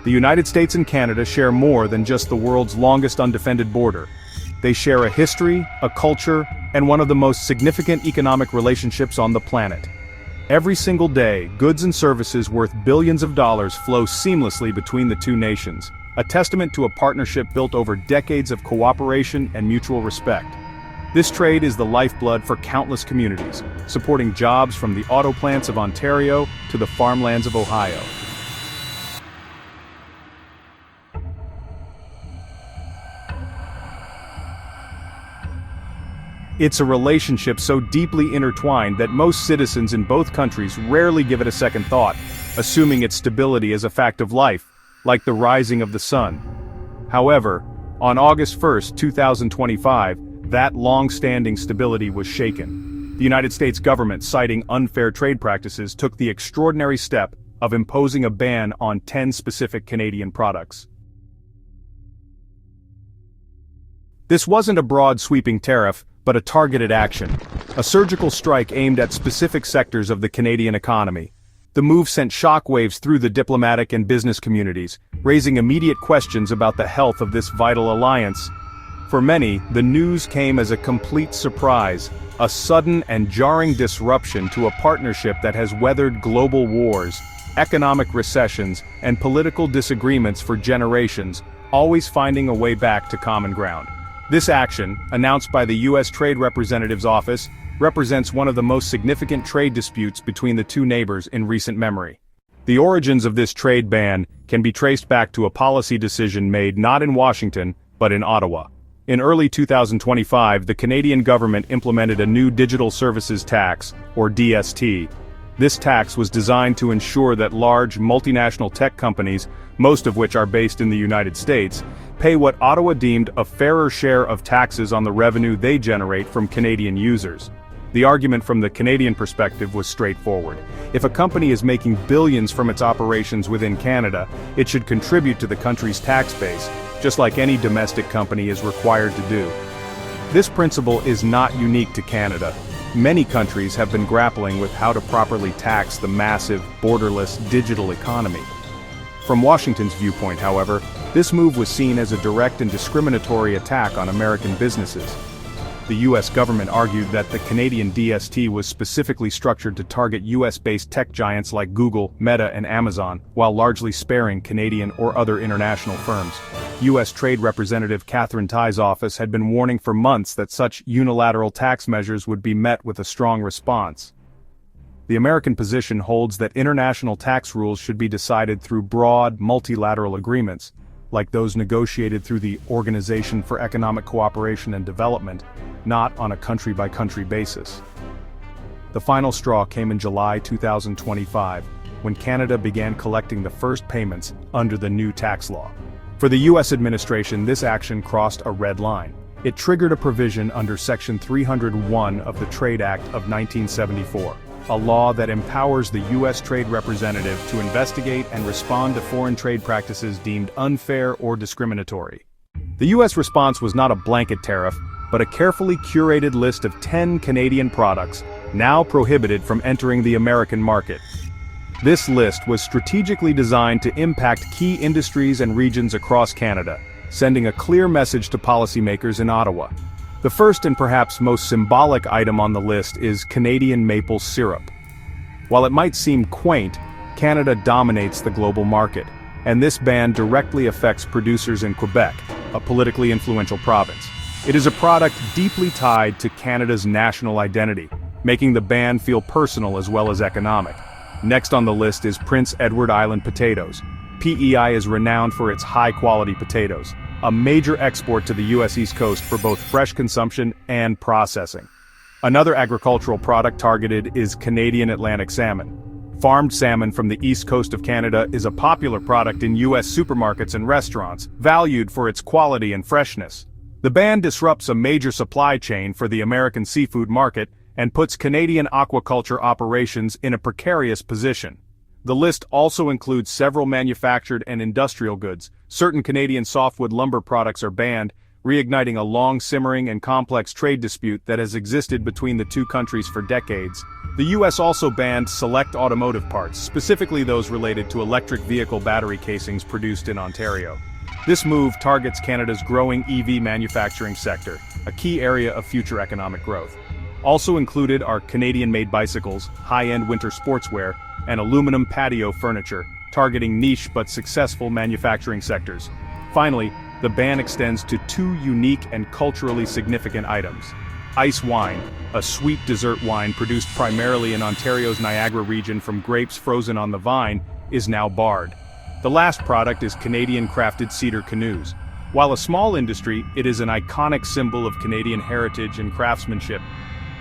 The United States and Canada share more than just the world's longest undefended border. They share a history, a culture, and one of the most significant economic relationships on the planet. Every single day, goods and services worth billions of dollars flow seamlessly between the two nations, a testament to a partnership built over decades of cooperation and mutual respect. This trade is the lifeblood for countless communities, supporting jobs from the auto plants of Ontario to the farmlands of Ohio. It's a relationship so deeply intertwined that most citizens in both countries rarely give it a second thought, assuming its stability is a fact of life, like the rising of the sun. However, on August 1, 2025, that long-standing stability was shaken. The United States government, citing unfair trade practices, took the extraordinary step of imposing a ban on 10 specific Canadian products. This wasn't a broad sweeping tariff, but a targeted action, a surgical strike aimed at specific sectors of the Canadian economy. The move sent shockwaves through the diplomatic and business communities, raising immediate questions about the health of this vital alliance. For many, the news came as a complete surprise, a sudden and jarring disruption to a partnership that has weathered global wars, economic recessions, and political disagreements for generations, always finding a way back to common ground. This action, announced by the U.S. Trade Representative's office, represents one of the most significant trade disputes between the two neighbors in recent memory. The origins of this trade ban can be traced back to a policy decision made not in Washington, but in Ottawa. In early 2025, the Canadian government implemented a new digital services tax, or DST. This tax was designed to ensure that large, multinational tech companies, most of which are based in the United States, pay what Ottawa deemed a fairer share of taxes on the revenue they generate from Canadian users. The argument from the Canadian perspective was straightforward. If a company is making billions from its operations within Canada, it should contribute to the country's tax base, just like any domestic company is required to do. This principle is not unique to Canada. Many countries have been grappling with how to properly tax the massive, borderless digital economy. From Washington's viewpoint, however, this move was seen as a direct and discriminatory attack on American businesses. The U.S. government argued that the Canadian DST was specifically structured to target U.S.-based tech giants like Google, Meta, and Amazon, while largely sparing Canadian or other international firms. U.S. Trade Representative Katherine Tai's office had been warning for months that such unilateral tax measures would be met with a strong response. The American position holds that international tax rules should be decided through broad, multilateral agreements, like those negotiated through the Organization for Economic Cooperation and Development, not on a country-by-country basis. The final straw came in July 2025, when Canada began collecting the first payments under the new tax law. For the U.S. administration, this action crossed a red line. It triggered a provision under Section 301 of the Trade Act of 1974. A law that empowers the U.S. Trade Representative to investigate and respond to foreign trade practices deemed unfair or discriminatory. The U.S. response was not a blanket tariff, but a carefully curated list of 10 Canadian products, now prohibited from entering the American market. This list was strategically designed to impact key industries and regions across Canada, sending a clear message to policymakers in Ottawa. The first and perhaps most symbolic item on the list is Canadian maple syrup. While it might seem quaint, Canada dominates the global market, and this ban directly affects producers in Quebec, a politically influential province. It is a product deeply tied to Canada's national identity, making the ban feel personal as well as economic. Next on the list is Prince Edward Island potatoes. PEI is renowned for its high-quality potatoes, a major export to the U.S. East Coast for both fresh consumption and processing. Another agricultural product targeted is Canadian Atlantic salmon. Farmed salmon from the east coast of Canada is a popular product in U.S. supermarkets and restaurants, valued for its quality and freshness. The ban disrupts a major supply chain for the American seafood market and puts Canadian aquaculture operations in a precarious position. The list also includes several manufactured and industrial goods. Certain Canadian softwood lumber products are banned, reigniting a long-simmering and complex trade dispute that has existed between the two countries for decades. The U.S. also banned select automotive parts, specifically those related to electric vehicle battery casings produced in Ontario. This move targets Canada's growing EV manufacturing sector, a key area of future economic growth. Also included are Canadian-made bicycles, high-end winter sportswear, and aluminum patio furniture, targeting niche but successful manufacturing sectors. Finally, the ban extends to two unique and culturally significant items. Ice wine, a sweet dessert wine produced primarily in Ontario's Niagara region from grapes frozen on the vine, is now barred. The last product is Canadian-crafted cedar canoes. While a small industry, it is an iconic symbol of Canadian heritage and craftsmanship.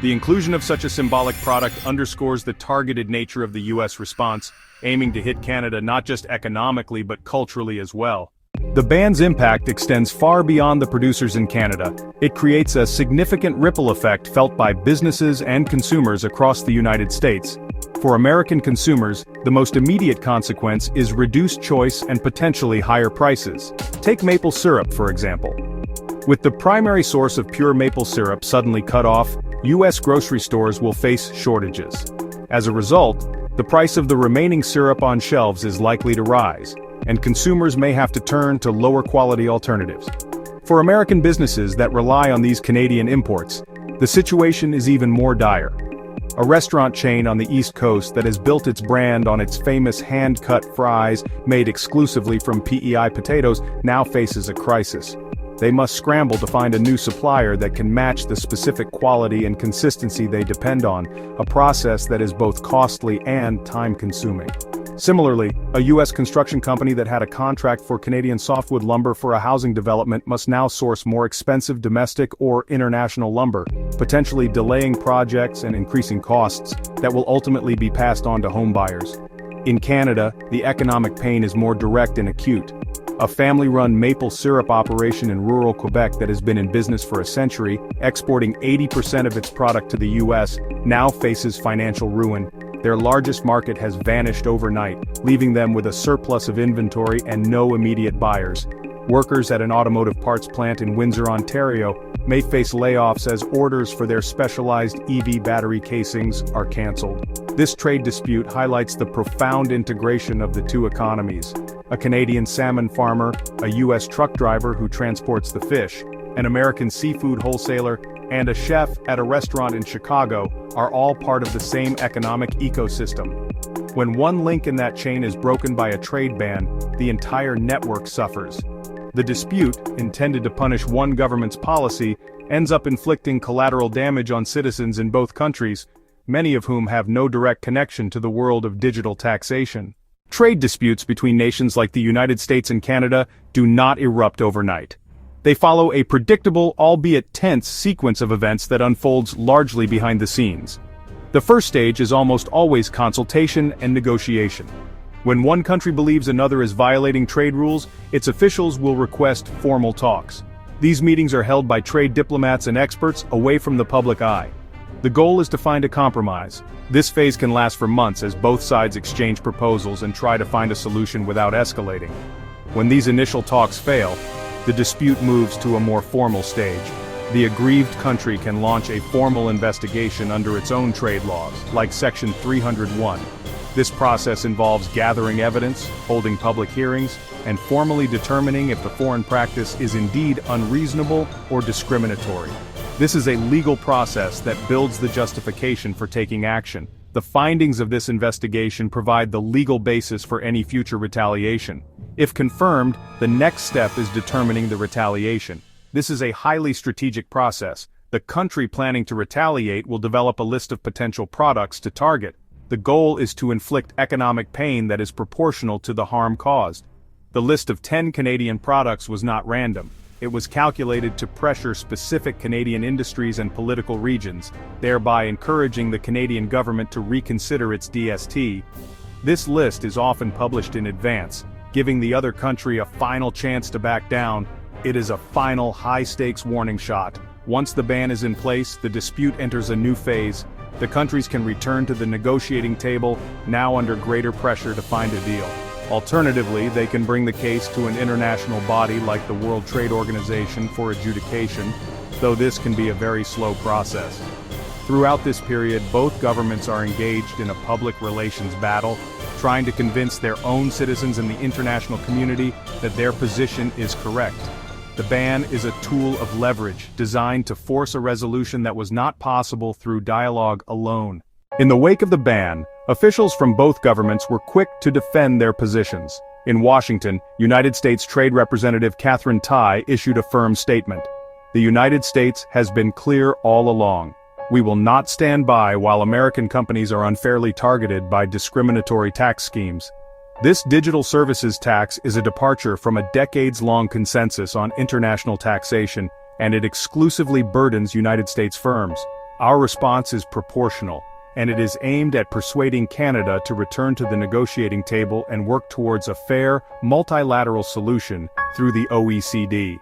The inclusion of such a symbolic product underscores the targeted nature of the U.S. response, aiming to hit Canada not just economically but culturally as well. The ban's impact extends far beyond the producers in Canada. It creates a significant ripple effect felt by businesses and consumers across the United States. For American consumers, the most immediate consequence is reduced choice and potentially higher prices. Take maple syrup, for example. With the primary source of pure maple syrup suddenly cut off, U.S. grocery stores will face shortages. As a result, the price of the remaining syrup on shelves is likely to rise, and consumers may have to turn to lower-quality alternatives. For American businesses that rely on these Canadian imports, the situation is even more dire. A restaurant chain on the East Coast that has built its brand on its famous hand-cut fries made exclusively from PEI potatoes now faces a crisis. They must scramble to find a new supplier that can match the specific quality and consistency they depend on, a process that is both costly and time-consuming. Similarly, a U.S. construction company that had a contract for Canadian softwood lumber for a housing development must now source more expensive domestic or international lumber, potentially delaying projects and increasing costs that will ultimately be passed on to home buyers. In Canada, the economic pain is more direct and acute. A family-run maple syrup operation in rural Quebec that has been in business for a century, exporting 80% of its product to the U.S., now faces financial ruin. Their largest market has vanished overnight, leaving them with a surplus of inventory and no immediate buyers. Workers at an automotive parts plant in Windsor, Ontario, may face layoffs as orders for their specialized EV battery casings are cancelled. This trade dispute highlights the profound integration of the two economies. A Canadian salmon farmer, a U.S. truck driver who transports the fish, an American seafood wholesaler, and a chef at a restaurant in Chicago are all part of the same economic ecosystem. When one link in that chain is broken by a trade ban, the entire network suffers. The dispute, intended to punish one government's policy, ends up inflicting collateral damage on citizens in both countries, many of whom have no direct connection to the world of digital taxation. Trade disputes between nations like the United States and Canada do not erupt overnight. They follow a predictable, albeit tense, sequence of events that unfolds largely behind the scenes. The first stage is almost always consultation and negotiation. When one country believes another is violating trade rules, its officials will request formal talks. These meetings are held by trade diplomats and experts away from the public eye. The goal is to find a compromise. This phase can last for months as both sides exchange proposals and try to find a solution without escalating. When these initial talks fail, the dispute moves to a more formal stage. The aggrieved country can launch a formal investigation under its own trade laws, like Section 301. This process involves gathering evidence, holding public hearings, and formally determining if the foreign practice is indeed unreasonable or discriminatory. This is a legal process that builds the justification for taking action. The findings of this investigation provide the legal basis for any future retaliation. If confirmed, the next step is determining the retaliation. This is a highly strategic process. The country planning to retaliate will develop a list of potential products to target. The goal is to inflict economic pain that is proportional to the harm caused. The list of 10 Canadian products was not random. It was calculated to pressure specific Canadian industries and political regions, thereby encouraging the Canadian government to reconsider its DST. This list is often published in advance, giving the other country a final chance to back down. It is a final high-stakes warning shot. Once the ban is in place, the dispute enters a new phase. The countries can return to the negotiating table, now under greater pressure to find a deal. Alternatively, they can bring the case to an international body like the World Trade Organization for adjudication, though this can be a very slow process. Throughout this period, both governments are engaged in a public relations battle, trying to convince their own citizens and the international community that their position is correct. The ban is a tool of leverage designed to force a resolution that was not possible through dialogue alone. In the wake of the ban, officials from both governments were quick to defend their positions. In Washington, United States Trade Representative Katherine Tai issued a firm statement. The United States has been clear all along. We will not stand by while American companies are unfairly targeted by discriminatory tax schemes. This digital services tax is a departure from a decades-long consensus on international taxation, and it exclusively burdens United States firms. Our response is proportional, and it is aimed at persuading Canada to return to the negotiating table and work towards a fair, multilateral solution through the OECD.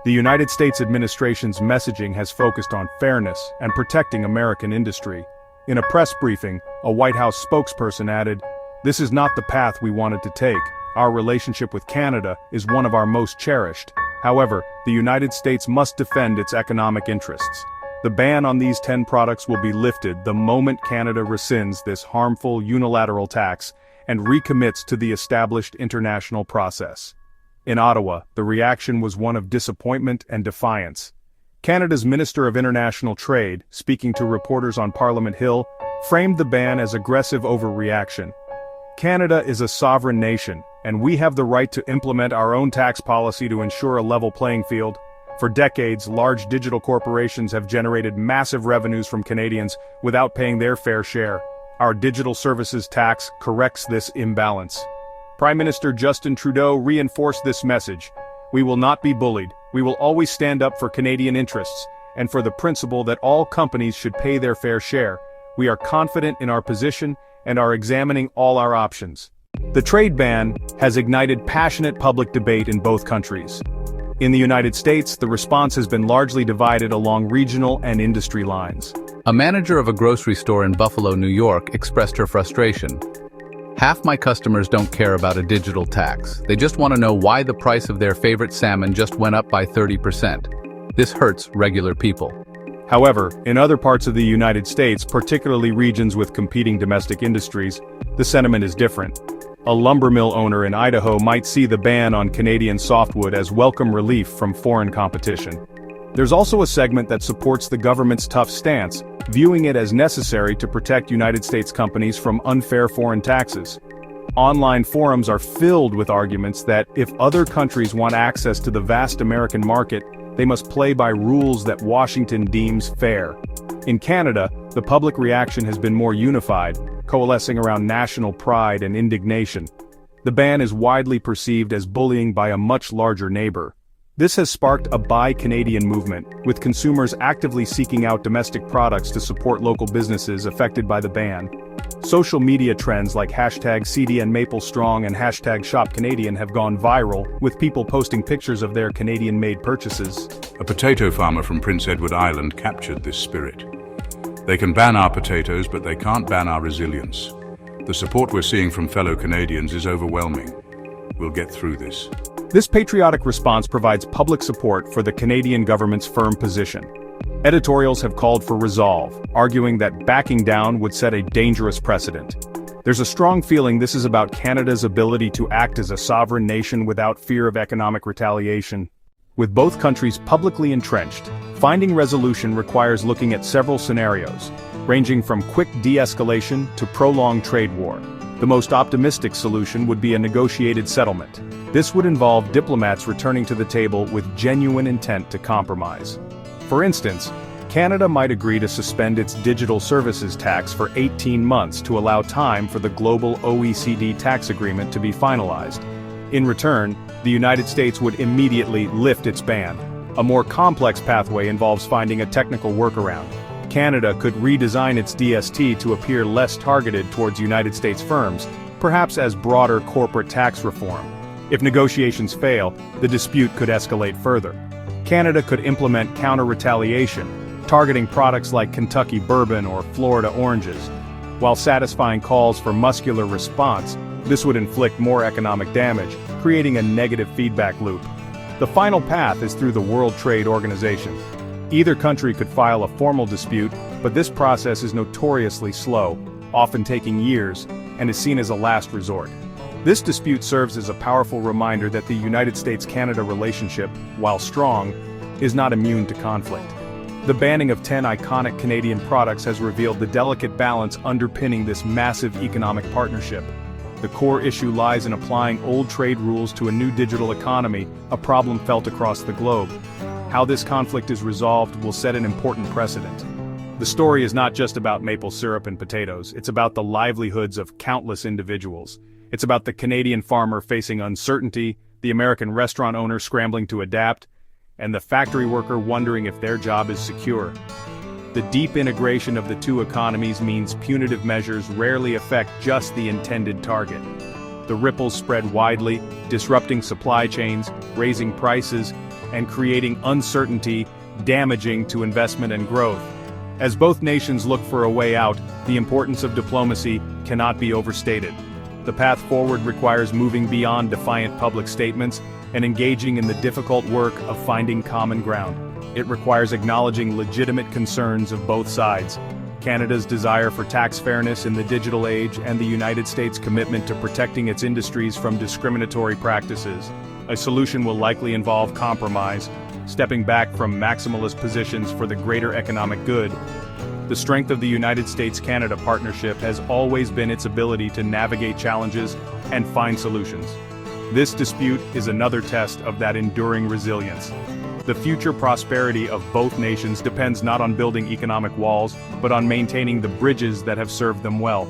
The United States administration's messaging has focused on fairness and protecting American industry. In a press briefing, a White House spokesperson added, "This is not the path we wanted to take. Our relationship with Canada is one of our most cherished. However, the United States must defend its economic interests. The ban on these 10 products will be lifted the moment Canada rescinds this harmful unilateral tax and recommits to the established international process." In Ottawa, the reaction was one of disappointment and defiance. Canada's Minister of International Trade, speaking to reporters on Parliament Hill, framed the ban as aggressive overreaction. "Canada is a sovereign nation, and we have the right to implement our own tax policy to ensure a level playing field. For decades, large digital corporations have generated massive revenues from Canadians without paying their fair share. Our digital services tax corrects this imbalance." Prime Minister Justin Trudeau reinforced this message. "We will not be bullied. We will always stand up for Canadian interests, and for the principle that all companies should pay their fair share. We are confident in our position and are examining all our options." The trade ban has ignited passionate public debate in both countries. In the United States, the response has been largely divided along regional and industry lines. A manager of a grocery store in Buffalo, New York, expressed her frustration. "Half my customers don't care about a digital tax. They just want to know why the price of their favorite salmon just went up by 30%. This hurts regular people." However, in other parts of the United States, particularly regions with competing domestic industries, the sentiment is different. A lumber mill owner in Idaho might see the ban on Canadian softwood as welcome relief from foreign competition. There's also a segment that supports the government's tough stance, viewing it as necessary to protect United States companies from unfair foreign taxes. Online forums are filled with arguments that if other countries want access to the vast American market, they must play by rules that Washington deems fair. In Canada, the public reaction has been more unified, coalescing around national pride and indignation. The ban is widely perceived as bullying by a much larger neighbor. This has sparked a Buy Canadian movement, with consumers actively seeking out domestic products to support local businesses affected by the ban. Social media trends like #CDNMapleStrong and #ShopCanadian have gone viral, with people posting pictures of their Canadian-made purchases. A potato farmer from Prince Edward Island captured this spirit. "They can ban our potatoes, but they can't ban our resilience. The support we're seeing from fellow Canadians is overwhelming. We'll get through this." This patriotic response provides public support for the Canadian government's firm position. Editorials have called for resolve, arguing that backing down would set a dangerous precedent. There's a strong feeling this is about Canada's ability to act as a sovereign nation without fear of economic retaliation. With both countries publicly entrenched, finding resolution requires looking at several scenarios, ranging from quick de-escalation to prolonged trade war. The most optimistic solution would be a negotiated settlement. This would involve diplomats returning to the table with genuine intent to compromise. For instance, Canada might agree to suspend its digital services tax for 18 months to allow time for the global OECD tax agreement to be finalized. In return, the United States would immediately lift its ban. A more complex pathway involves finding a technical workaround. Canada could redesign its DST to appear less targeted towards United States firms, perhaps as broader corporate tax reform. If negotiations fail, the dispute could escalate further. Canada could implement counter-retaliation, targeting products like Kentucky bourbon or Florida oranges. While satisfying calls for muscular response, This would inflict more economic damage, creating a negative feedback loop. The final path is through the World Trade Organization. Either country could file a formal dispute, but this process is notoriously slow, often taking years, and is seen as a last resort. This dispute serves as a powerful reminder that the United States-Canada relationship, while strong, is not immune to conflict. The banning of 10 iconic Canadian products has revealed the delicate balance underpinning this massive economic partnership. The core issue lies in applying old trade rules to a new digital economy, a problem felt across the globe. How this conflict is resolved will set an important precedent. The story is not just about maple syrup and potatoes, it's about the livelihoods of countless individuals. It's about the Canadian farmer facing uncertainty, the American restaurant owner scrambling to adapt, and the factory worker wondering if their job is secure. The deep integration of the two economies means punitive measures rarely affect just the intended target. The ripples spread widely, disrupting supply chains, raising prices, and creating uncertainty, damaging to investment and growth. As both nations look for a way out, the importance of diplomacy cannot be overstated. The path forward requires moving beyond defiant public statements and engaging in the difficult work of finding common ground. It requires acknowledging legitimate concerns of both sides. Canada's desire for tax fairness in the digital age and the United States' commitment to protecting its industries from discriminatory practices. A solution will likely involve compromise, stepping back from maximalist positions for the greater economic good. The strength of the United States-Canada partnership has always been its ability to navigate challenges and find solutions. This dispute is another test of that enduring resilience. The future prosperity of both nations depends not on building economic walls, but on maintaining the bridges that have served them well.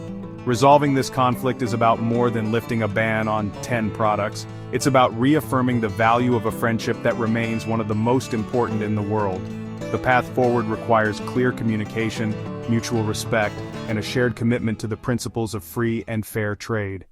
Resolving this conflict is about more than lifting a ban on 10 products. It's about reaffirming the value of a friendship that remains one of the most important in the world. The path forward requires clear communication, mutual respect, and a shared commitment to the principles of free and fair trade.